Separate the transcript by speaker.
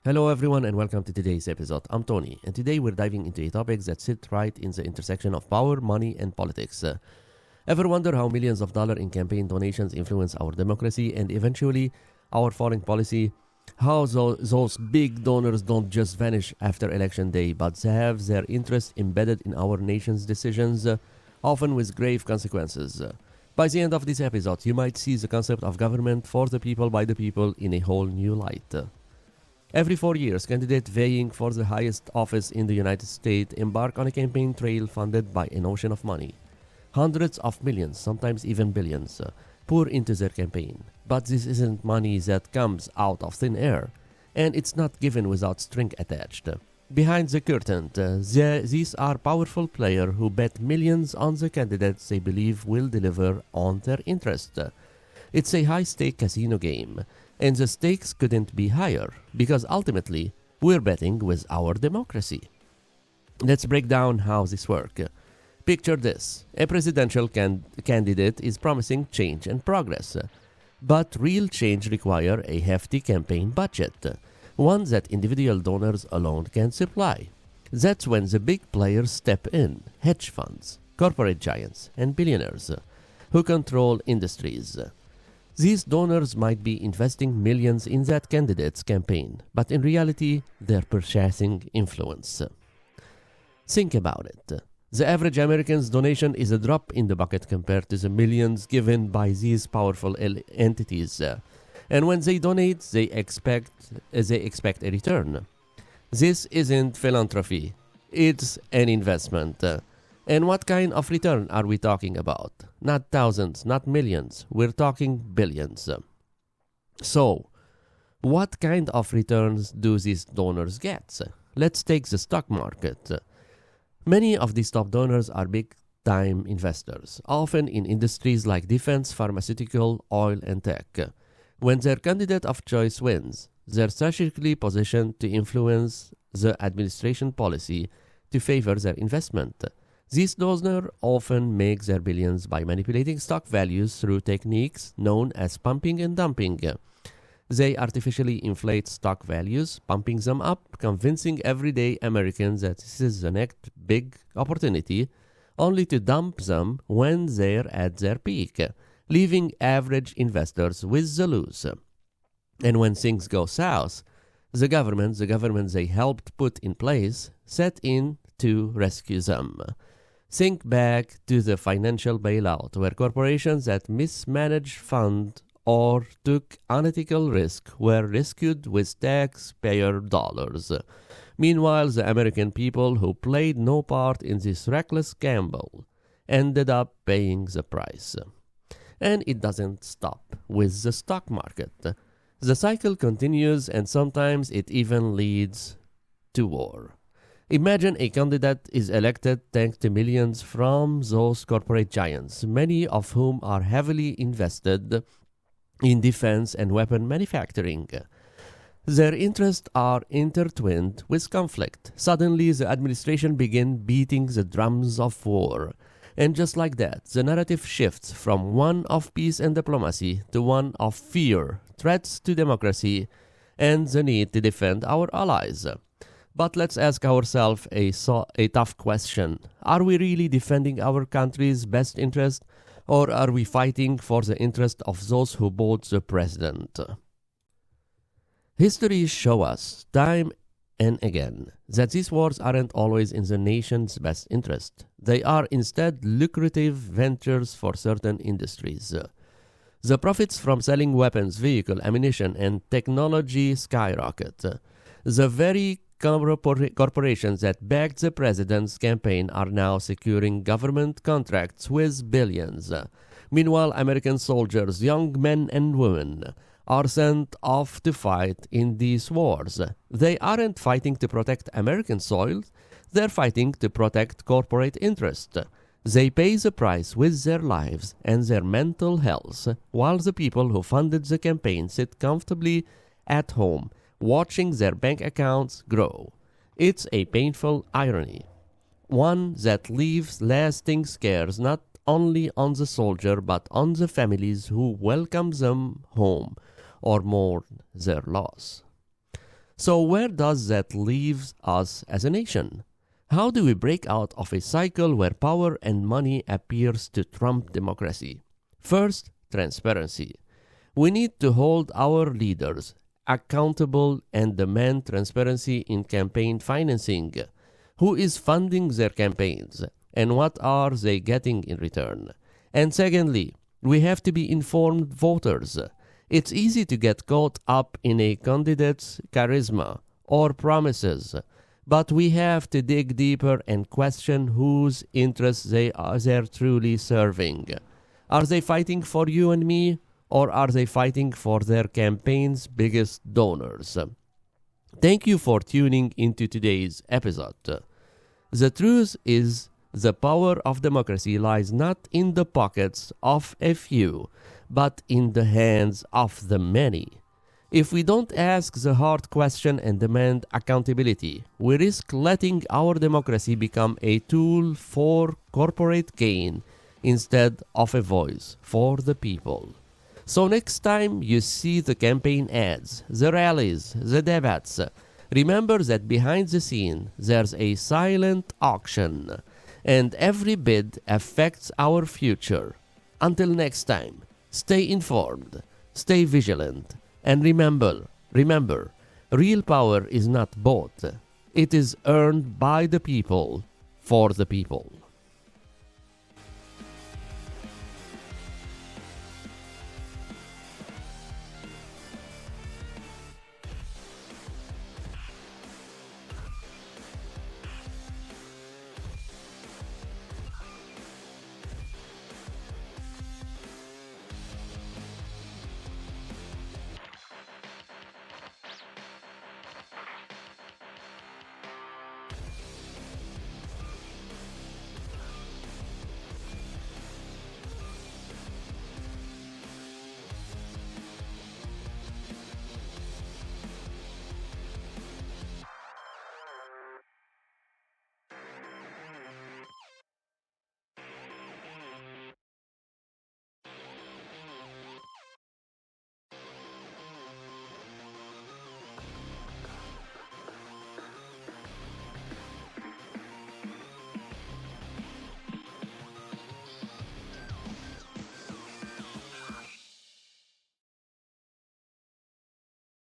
Speaker 1: Hello everyone and welcome to today's episode. I'm Tony and today we're diving into a topic that sits right in the intersection of power, money and politics. Ever wonder how millions of dollars in campaign donations influence our democracy and eventually our foreign policy? How those big donors don't just vanish after election day but have their interest embedded in our nation's decisions, often with grave consequences. By the end of this episode, you might see the concept of government for the people by the people in a whole new light. Every 4 years, candidates vying for the highest office in the United States embark on a campaign trail funded by an ocean of money. Hundreds of millions, sometimes even billions, pour into their campaign. But this isn't money that comes out of thin air, and it's not given without string attached. Behind the curtain, these are powerful players who bet millions on the candidates they believe will deliver on their interest. It's a high-stake casino game. And the stakes couldn't be higher, because ultimately, we're betting with our democracy. Let's break down how this works. Picture this. A presidential candidate is promising change and progress. But real change requires a hefty campaign budget, one that individual donors alone can supply. That's when the big players step in, hedge funds, corporate giants, and billionaires, who control industries. These donors might be investing millions in that candidate's campaign, but in reality, they're purchasing influence. Think about it. The average American's donation is a drop in the bucket compared to the millions given by these powerful entities. And when they donate, they expect a return. This isn't philanthropy. It's an investment. And what kind of return are we talking about? Not thousands, not millions. We're talking billions. So, what kind of returns do these donors get? Let's take the stock market. Many of these top donors are big-time investors, often in industries like defense, pharmaceutical, oil, and tech. When their candidate of choice wins, they're strategically positioned to influence the administration policy to favor their investment. These donors often make their billions by manipulating stock values through techniques known as pumping and dumping. They artificially inflate stock values, pumping them up, convincing everyday Americans that this is the next big opportunity, only to dump them when they're at their peak, leaving average investors with the lose. And when things go south, the government they helped put in place, set in to rescue them. Think back to the financial bailout, where corporations that mismanaged funds or took unethical risk were rescued with taxpayer dollars. Meanwhile, the American people who played no part in this reckless gamble ended up paying the price. And it doesn't stop with the stock market. The cycle continues and sometimes it even leads to war. Imagine a candidate is elected thanks to millions from those corporate giants, many of whom are heavily invested in defense and weapon manufacturing. Their interests are intertwined with conflict. Suddenly, the administration begins beating the drums of war. And just like that, the narrative shifts from one of peace and diplomacy to one of fear, threats to democracy, and the need to defend our allies. But let's ask ourselves a tough question. Are we really defending our country's best interest, or are we fighting for the interest of those who bought the president? History shows us, time and again, that these wars aren't always in the nation's best interest. They are instead lucrative ventures for certain industries. The profits from selling weapons, vehicle, ammunition, and technology skyrocket. The very corporations that backed the president's campaign are now securing government contracts with billions. Meanwhile, American soldiers, young men and women, are sent off to fight in these wars. They aren't fighting to protect American soil, they're fighting to protect corporate interests. They pay the price with their lives and their mental health, while the people who funded the campaign sit comfortably at home, watching their bank accounts grow. It's a painful irony, one that leaves lasting scars not only on the soldier but on the families who welcome them home or mourn their loss. So where does that leave us as a nation? How do we break out of a cycle where power and money appears to trump democracy? First, transparency. We need to hold our leaders accountable and demand transparency in campaign financing. Who is funding their campaigns and what are they getting in return? And secondly, we have to be informed voters. It's easy to get caught up in a candidate's charisma or promises, but we have to dig deeper and question whose interests they're truly serving. Are they fighting for you and me, or are they fighting for their campaign's biggest donors? Thank you for tuning into today's episode. The truth is, the power of democracy lies not in the pockets of a few, but in the hands of the many. If we don't ask the hard question and demand accountability, we risk letting our democracy become a tool for corporate gain instead of a voice for the people. So next time you see the campaign ads, the rallies, the debates, remember that behind the scene there's a silent auction, and every bid affects our future. Until next time, stay informed, stay vigilant, and remember, real power is not bought. It is earned by the people, for the people.